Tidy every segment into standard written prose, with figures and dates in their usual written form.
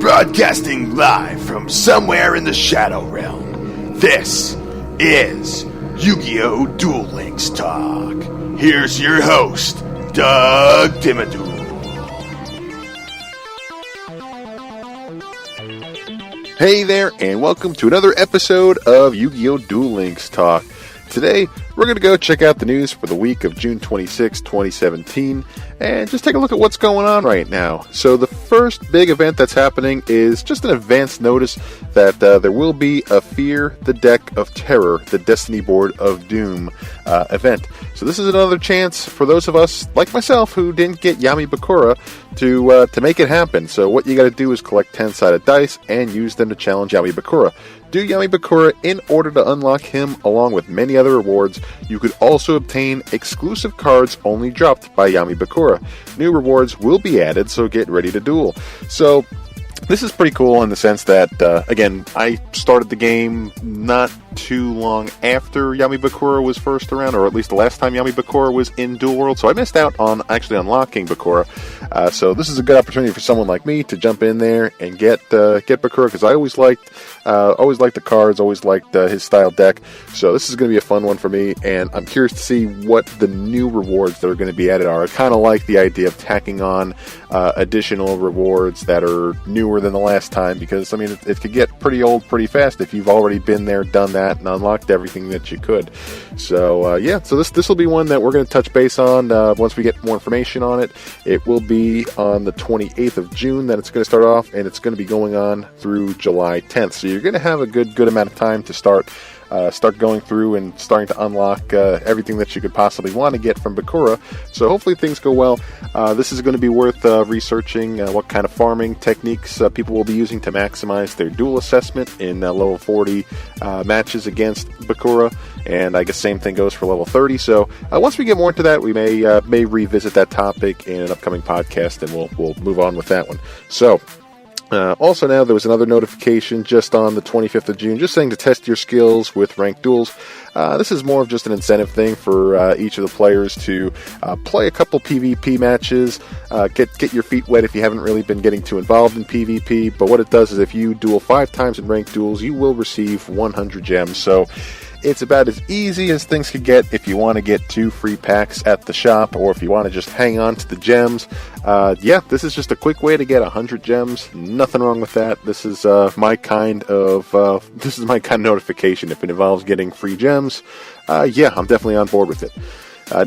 Broadcasting live from somewhere in the Shadow Realm, this is YuGiOh Duel Links Talk. Here's your host, Doug Dimmadoo. Hey there, and welcome to another episode of YuGiOh Duel Links Talk. Today, we're going to go check out the news for the week of June 26, 2017, and just take a look at what's going on right now. So the first big event that's happening is just an advance notice that there will be a Fear the Deck of Terror, the Destiny Board of Doom event. So this is another chance for those of us, like myself, who didn't get Yami Bakura to make it happen. So what you got to do is collect 10-sided dice and use them to challenge Yami Bakura. Do Yami Bakura in order to unlock him, along with many other rewards. You could also obtain exclusive cards only dropped by Yami Bakura. New rewards will be added, so get ready to duel. So this is pretty cool in the sense that, again, I started the game not too long after Yami Bakura was first around, or at least the last time Yami Bakura was in Duel World, so I missed out on actually unlocking Bakura. So this is a good opportunity for someone like me to jump in there and get Bakura, because I always liked the cards, always liked his style deck. So this is going to be a fun one for me, and I'm curious to see what the new rewards that are going to be added are. I kind of like the idea of tacking on additional rewards that are newer than the last time, because I mean it could get pretty old pretty fast if you've already been there, done that, and unlocked everything that you could. So yeah, so this will be one that we're going to touch base on once we get more information on it. It will be on the 28th of June that it's going to start off, and it's going to be going on through July 10th. So you're going to have a good amount of time to start going through and starting to unlock everything that you could possibly want to get from Bakura. So hopefully things go well. This is going to be worth researching what kind of farming techniques people will be using to maximize their duel assessment in level 40 matches against Bakura, and I guess same thing goes for level 30. So once we get more into that, we may revisit that topic in an upcoming podcast, and we'll move on with that one. So also now there was another notification just on the 25th of June, just saying to test your skills with ranked duels. This is more of just an incentive thing for each of the players to play a couple PvP matches, get your feet wet if you haven't really been getting too involved in PvP. But what it does is if you duel 5 times in ranked duels, you will receive 100 gems. So it's about as easy as things could get if you want to get 2 free packs at the shop, or if you want to just hang on to the gems. Yeah, this is just a quick way to get 100 gems. Nothing wrong with that. This is my kind of notification. If it involves getting free gems, yeah, I'm definitely on board with it.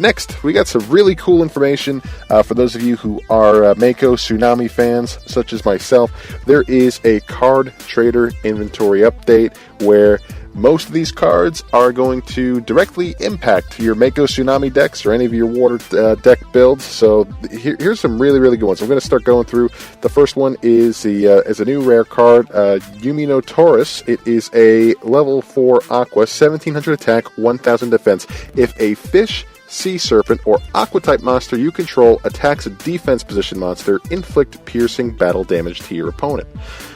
Next, we got some really cool information for those of you who are Mako Tsunami fans, such as myself. There is a card trader inventory update where most of these cards are going to directly impact your Mako Tsunami decks or any of your water deck builds. So here's some really good ones. I'm going to start going through. The first one is a new rare card, YuGiOh Taurus. It is a level 4 Aqua, 1700 attack, 1000 defense. If a fish, sea serpent, or aqua type monster you control attacks a defense position monster, inflict piercing battle damage to your opponent.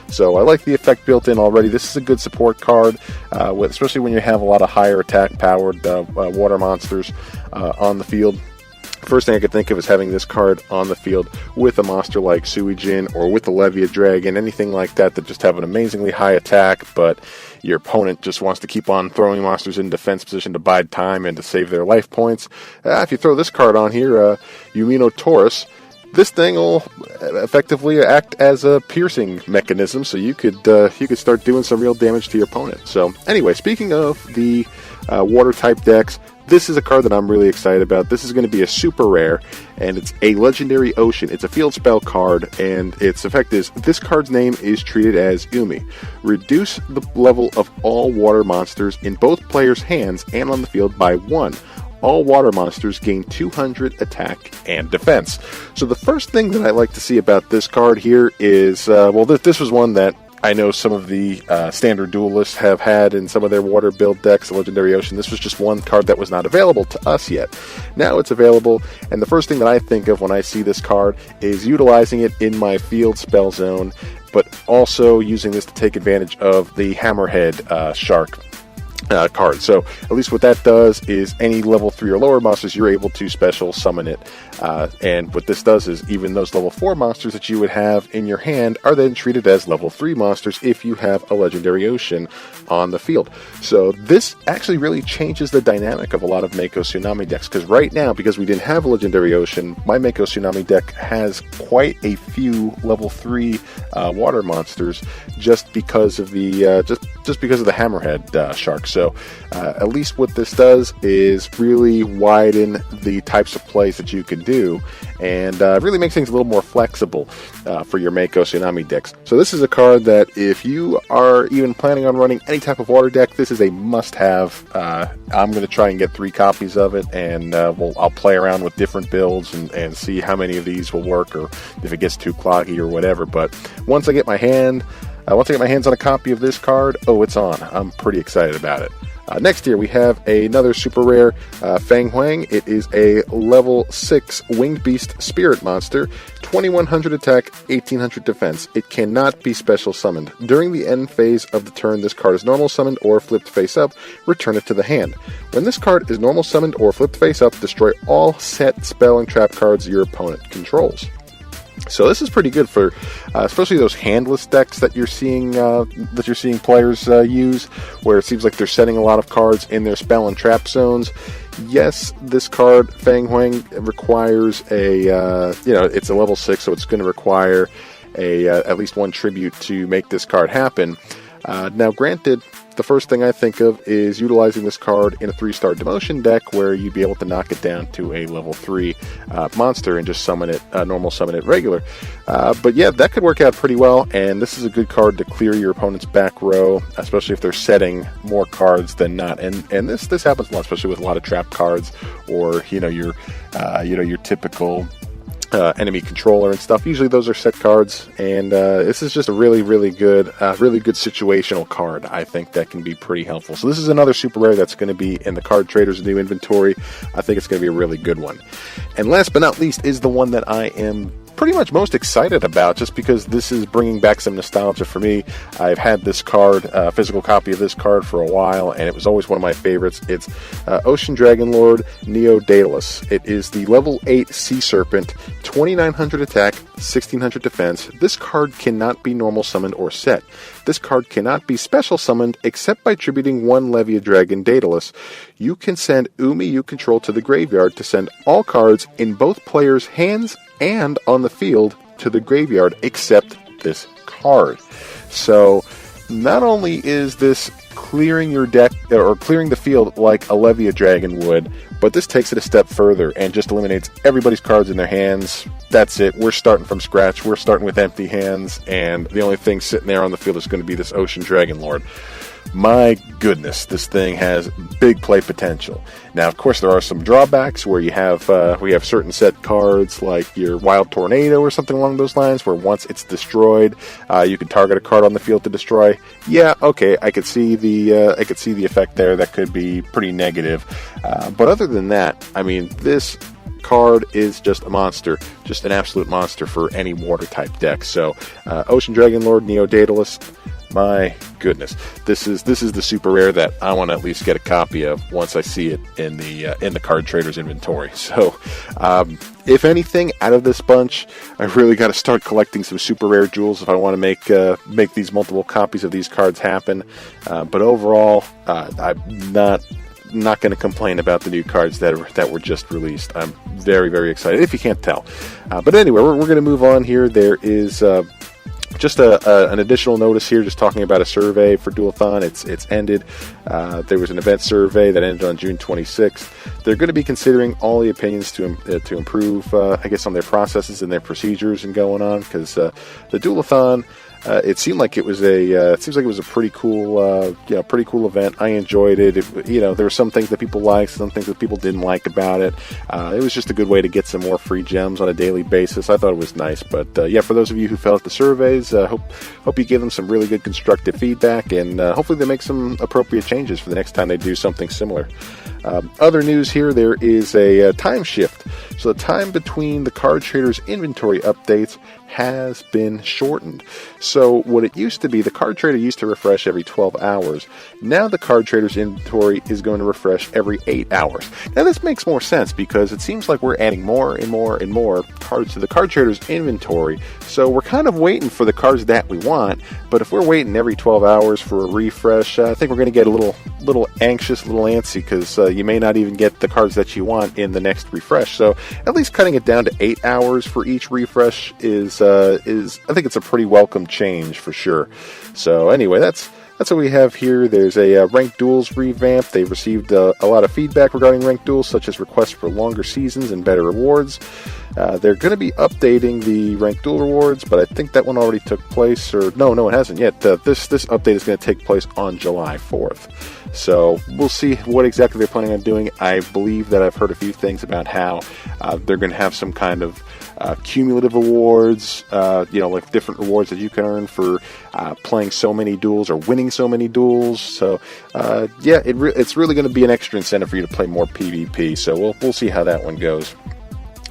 So I like the effect built in already. This is a good support card, especially when you have a lot of higher attack powered water monsters on the field. First thing I could think of is having this card on the field with a monster like Suijin or with the Levia Dragon, anything like that just have an amazingly high attack, but your opponent just wants to keep on throwing monsters in defense position to bide time and to save their life points. If you throw this card on here, YuGiOh Taurus, this thing will effectively act as a piercing mechanism, so you could start doing some real damage to your opponent. So anyway, speaking of the water type decks, this is a card that I'm really excited about. This is going to be a super rare, and it's a Legendary Ocean. It's a field spell card, and its effect is, this card's name is treated as Umi. Reduce the level of all water monsters in both players' hands and on the field by 1. All water monsters gain 200 attack and defense. So the first thing that I like to see about this card here is, this was one that I know some of the standard duelists have had in some of their water build decks, the Legendary Ocean. This was just one card that was not available to us yet. Now it's available, and the first thing that I think of when I see this card is utilizing it in my field spell zone, but also using this to take advantage of the Hammerhead shark. card. So at least what that does is any level 3 or lower monsters, you're able to special summon it. And what this does is even those level 4 monsters that you would have in your hand are then treated as level 3 monsters if you have a Legendary Ocean on the field. So this actually really changes the dynamic of a lot of Mako Tsunami decks, because right now, because we didn't have a Legendary Ocean, my Mako Tsunami deck has quite a few level 3 water monsters just because of the just because of the Hammerhead shark. So at least what this does is really widen the types of plays that you can do, and really makes things a little more flexible for your Mako Tsunami decks. So this is a card that if you are even planning on running any type of water deck, this is a must-have. I'm going to try and get 3 copies of it, and I'll play around with different builds and see how many of these will work, or if it gets too cloggy or whatever. But once I get my hands on a copy of this card, oh, it's on. I'm pretty excited about it. Next here we have another super rare Fang Huang. It is a level 6 Winged Beast Spirit monster, 2100 attack, 1800 defense. It cannot be special summoned. During the end phase of the turn this card is normal summoned or flipped face up, return it to the hand. When this card is normal summoned or flipped face up, destroy all set spell and trap cards your opponent controls. So this is pretty good for, especially those handless decks that you're seeing players use, where it seems like they're setting a lot of cards in their spell and trap zones. Yes, this card Fang Huang requires it's a level 6, so it's going to require at least 1 tribute to make this card happen. Now, granted, the first thing I think of is utilizing this card in a 3-star demotion deck, where you'd be able to knock it down to a level 3 monster and just summon it, normal summon it regular. But yeah, that could work out pretty well, and this is a good card to clear your opponent's back row, especially if they're setting more cards than not. And this happens a lot, especially with a lot of trap cards, or your typical enemy controller and stuff. Usually those are set cards, and this is just a really good situational card, I think, that can be pretty helpful. So this is another super rare that's going to be in the Card Trader's new inventory. I think it's going to be a really good one. And last but not least is the one that I am pretty much most excited about, just because this is bringing back some nostalgia for me. I've had this card, physical copy of this card, for a while, and it was always one of my favorites. It's Ocean Dragon Lord Neo Daedalus. It is the level 8 Sea Serpent, 2900 attack, 1600 defense. This card cannot be normal summoned or set. This card cannot be special summoned except by tributing 1 Levia Dragon Daedalus. You can send Umi you control to the graveyard to send all cards in both players' hands and on the field to the graveyard except this card. So not only is this clearing your deck, or clearing the field like a Levia Dragon would, but this takes it a step further and just eliminates everybody's cards in their hands. That's it. We're starting from scratch. We're starting with empty hands, and the only thing sitting there on the field is going to be this Ocean Dragon Lord. My goodness, this thing has big play potential. Now, of course, there are some drawbacks where we have certain set cards like your Wild Tornado or something along those lines, where once it's destroyed, you can target a card on the field to destroy. Yeah, okay, I could see the effect there. That could be pretty negative. But other than that, I mean, this card is just a monster, just an absolute monster for any water type deck. So, Ocean Dragon Lord Neo Daedalus. My goodness, this is the super rare that I want to at least get a copy of once I see it in the Card Trader's inventory. So, if anything, out of this bunch, I really got to start collecting some super rare jewels if I want to make these multiple copies of these cards happen. But overall, I'm not going to complain about the new cards that were just released. I'm very, very excited, if you can't tell. But anyway, we're going to move on here. There is just an additional notice here, just talking about a survey for Duelathon. It's ended. There was an event survey that ended on June 26th. They're going to be considering all the opinions to improve, I guess, on their processes and their procedures and going on, because the Duelathon, it seemed like it was it seems like it was a pretty cool, pretty cool event. I enjoyed it. There were some things that people liked, some things that people didn't like about it. It was just a good way to get some more free gems on a daily basis. I thought it was nice. But for those of you who filled out the surveys, hope you give them some really good constructive feedback, and hopefully they make some appropriate changes for the next time they do something similar. Other news here, there is a time shift. So the time between the card trader's inventory updates has been shortened. So what it used to be, the card trader used to refresh every 12 hours. Now the card trader's inventory is going to refresh every 8 hours. Now this makes more sense because it seems like we're adding more and more and more cards to the card trader's inventory. So we're kind of waiting for the cards that we want, but if we're waiting every 12 hours for a refresh, I think we're going to get a little anxious, a little antsy, because you may not even get the cards that you want in the next refresh. So at least cutting it down to 8 hours for each refresh is I think it's a pretty welcome change for sure. So anyway, that's what we have here. There's a ranked duels revamp. They've received a lot of feedback regarding ranked duels, such as requests for longer seasons and better rewards. They're going to be updating the ranked duel rewards, but I think that one already took place, or no, it hasn't yet. This update is going to take place on July 4th. So we'll see what exactly they're planning on doing. I believe that I've heard a few things about how they're going to have some kind of cumulative awards, like different rewards that you can earn for playing so many duels or winning so many duels. So it's really going to be an extra incentive for you to play more PvP. So we'll see how that one goes.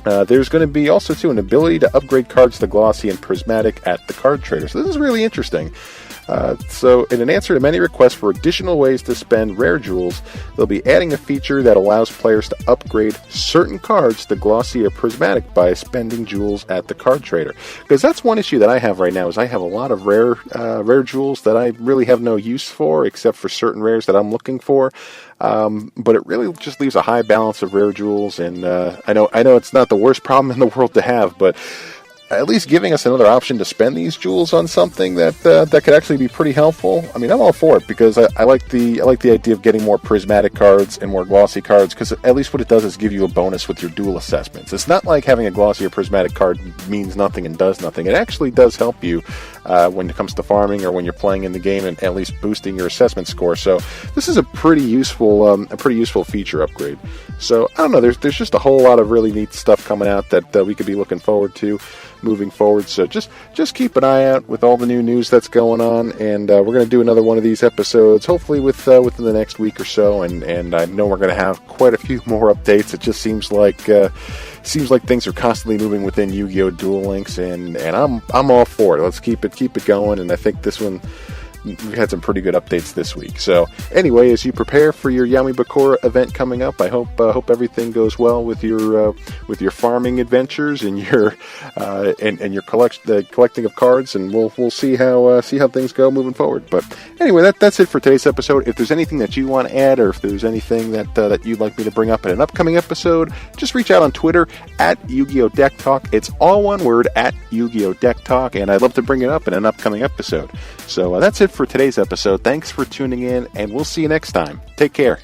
There's going to be also, too, an ability to upgrade cards to Glossy and Prismatic at the card trader. So this is really interesting. So in an answer to many requests for additional ways to spend rare jewels, they'll be adding a feature that allows players to upgrade certain cards to Glossy or Prismatic by spending jewels at the card trader. Because that's one issue that I have right now, is I have a lot of rare jewels that I really have no use for, except for certain rares that I'm looking for. But it really just leaves a high balance of rare jewels, and I know it's not the worst problem in the world to have, but at least giving us another option to spend these jewels on something that could actually be pretty helpful. I mean, I'm all for it, because I like the idea of getting more prismatic cards and more glossy cards, because at least what it does is give you a bonus with your duel assessments. It's not like having a glossy or prismatic card means nothing and does nothing. It actually does help you when it comes to farming or when you're playing in the game, and at least boosting your assessment score. So this is a pretty useful feature upgrade. So I don't know, there's just a whole lot of really neat stuff coming out that we could be looking forward to moving forward. So just keep an eye out with all the new news that's going on, and we're going to do another one of these episodes hopefully within the next week or so, and I know we're going to have quite a few more updates. It just seems like things are constantly moving within YuGiOh Duel Links, and I'm all for it. Let's keep it going, and I think this one, we've had some pretty good updates this week. So anyway, as you prepare for your Yami Bakura event coming up, I hope everything goes well with your farming adventures and your collecting of cards, and we'll see how things go moving forward. But anyway, that's it for today's episode. If there's anything that you want to add, or if there's anything that you'd like me to bring up in an upcoming episode, just reach out on Twitter at YuGiOh Deck Talk. It's all one word, at YuGiOh Deck Talk, and I'd love to bring it up in an upcoming episode. So that's it for today's episode. Thanks for tuning in, and we'll see you next time. Take care.